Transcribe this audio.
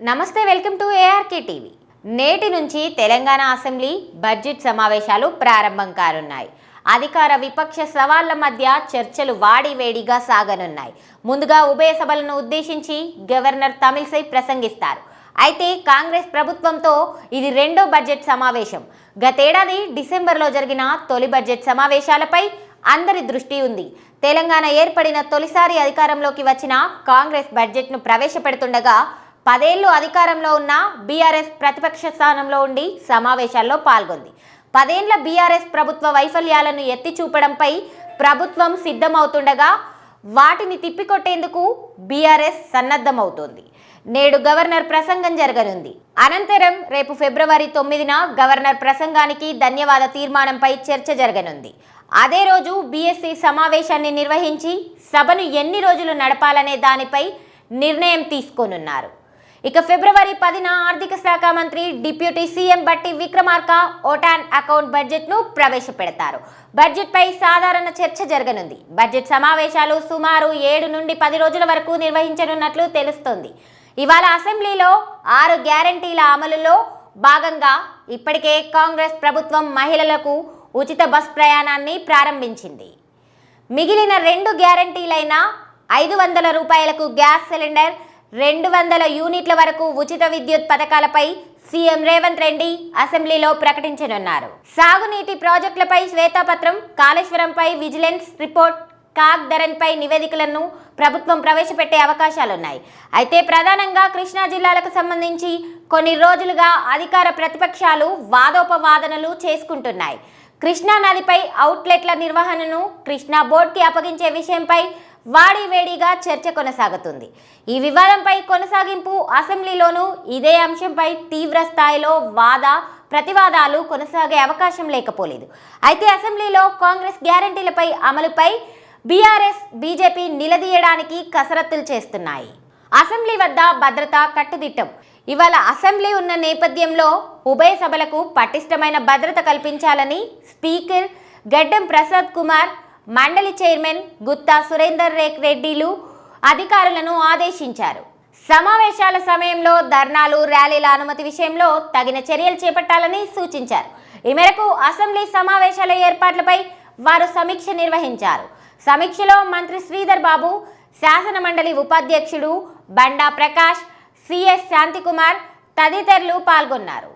నమస్తే, welcome to ARK TV. నేటి నుంచి తెలంగాణ అసెంబ్లీ బడ్జెట్ సమావేశాలు ప్రారంభం కానున్నాయి. అధికార విపక్ష సవాళ్ల మధ్య చర్చలు వాడివేడిగా సాగనున్నాయి. ముందుగా ఉభయ సభలను ఉద్దేశించి గవర్నర్ తమిళిసై ప్రసంగిస్తారు. అయితే కాంగ్రెస్ ప్రభుత్వంతో ఇది రెండో బడ్జెట్ సమావేశం. గతేడాది డిసెంబర్లో జరిగిన తొలి బడ్జెట్ సమావేశాలపై అందరి దృష్టి ఉంది. తెలంగాణ ఏర్పడిన తొలిసారి అధికారంలోకి వచ్చిన కాంగ్రెస్ బడ్జెట్ను ప్రవేశపెడుతుండగా 10 ఏళ్లు అధికారంలో ఉన్న బీఆర్ఎస్ ప్రతిపక్ష స్థానంలో ఉండి సమావేశాల్లో పాల్గొంది. 10 ఏళ్ల బీఆర్ఎస్ ప్రభుత్వ వైఫల్యాలను ఎత్తి చూపడంపై ప్రభుత్వం సిద్ధమవుతుండగా వాటిని తిప్పికొట్టేందుకు బీఆర్ఎస్ సన్నద్ధమవుతోంది. నేడు గవర్నర్ ప్రసంగం జరగనుంది. అనంతరం రేపు ఫిబ్రవరి 9న గవర్నర్ ప్రసంగానికి ధన్యవాద తీర్మానంపై చర్చ జరగనుంది. అదే రోజు బీఎస్సీ సమావేశాన్ని నిర్వహించి సభను ఎన్ని రోజులు నడపాలనే దానిపై నిర్ణయం తీసుకోనున్నారు. ఇక ఫిబ్రవరి 10న ఆర్థిక శాఖ మంత్రి డిప్యూటీ సీఎం బట్టి విక్రమార్క ఓటాన్ అకౌంట్ బడ్జెట్ను ప్రవేశపెడతారు. బడ్జెట్పై సాధారణ చర్చ జరగనుంది. బడ్జెట్ సమావేశాలు సుమారు 7 నుండి 10 రోజుల వరకు నిర్వహించనున్నట్లు తెలుస్తోంది. ఇవాళ అసెంబ్లీలో 6 గ్యారంటీల అమలులో భాగంగా ఇప్పటికే కాంగ్రెస్ ప్రభుత్వం మహిళలకు ఉచిత బస్ ప్రయాణాన్ని ప్రారంభించింది. మిగిలిన 2 గ్యారంటీలైన 500 రూపాయలకు గ్యాస్ సిలిండర్, 200 యూనిట్ల వరకు ఉచిత విద్యుత్ పథకాలపై సీఎం రేవంత్ రెడ్డి అసెంబ్లీలో ప్రకటించనున్నారు. సాగునీటి ప్రాజెక్టులపై శ్వేతపత్రం, కాళేశ్వరంపై విజిలెన్స్ రిపోర్ట్, కాగ్ ధరన్పై నివేదికలను ప్రభుత్వం ప్రవేశపెట్టే అవకాశాలున్నాయి. అయితే ప్రధానంగా కృష్ణా జిల్లాలకు సంబంధించి కొన్ని రోజులుగా అధికార ప్రతిపక్షాలు వాదోపవాదనలు చేసుకుంటున్నాయి. కృష్ణా నదిపై అవుట్లెట్ల నిర్వహణను కృష్ణా బోర్డుకి అప్పగించే విషయంపై వాడివేడిగా చర్చ కొనసాగుతుంది. ఈ వివాదంపై కొనసాగింపు అసెంబ్లీలోనూ ఇదే అంశంపై తీవ్ర స్థాయిలో ప్రతివాదాలు కొనసాగే అవకాశం లేకపోలేదు. అయితే అసెంబ్లీలో కాంగ్రెస్ గ్యారంటీలపై అమలుపై బీఆర్ఎస్, బీజేపీ నిలదీయడానికి కసరత్తులు చేస్తున్నాయి. అసెంబ్లీ వద్ద భద్రత కట్టుదిట్టం. ఇవాళ అసెంబ్లీ ఉన్న నేపథ్యంలో ఉభయ సభలకు పటిష్టమైన భద్రత కల్పించాలని స్పీకర్ గడ్డం ప్రసాద్ కుమార్, మండలి చైర్మన్ గుత్తా సురేందర్ రెడ్డిలు అధికారులను ఆదేశించారు. సమావేశాల సమయంలో ధర్నాలు, ర్యాలీల అనుమతి విషయంలో తగిన చర్యలు చేపట్టాలని సూచించారు. ఈ మేరకు అసెంబ్లీ సమావేశాల ఏర్పాట్లపై వారు సమీక్ష నిర్వహించారు. సమీక్షలో మంత్రి శ్రీధర్ బాబు, శాసన మండలి ఉపాధ్యక్షుడు బండా ప్రకాష్, సిఎస్ శాంతికుమార్ తదితరులు పాల్గొన్నారు.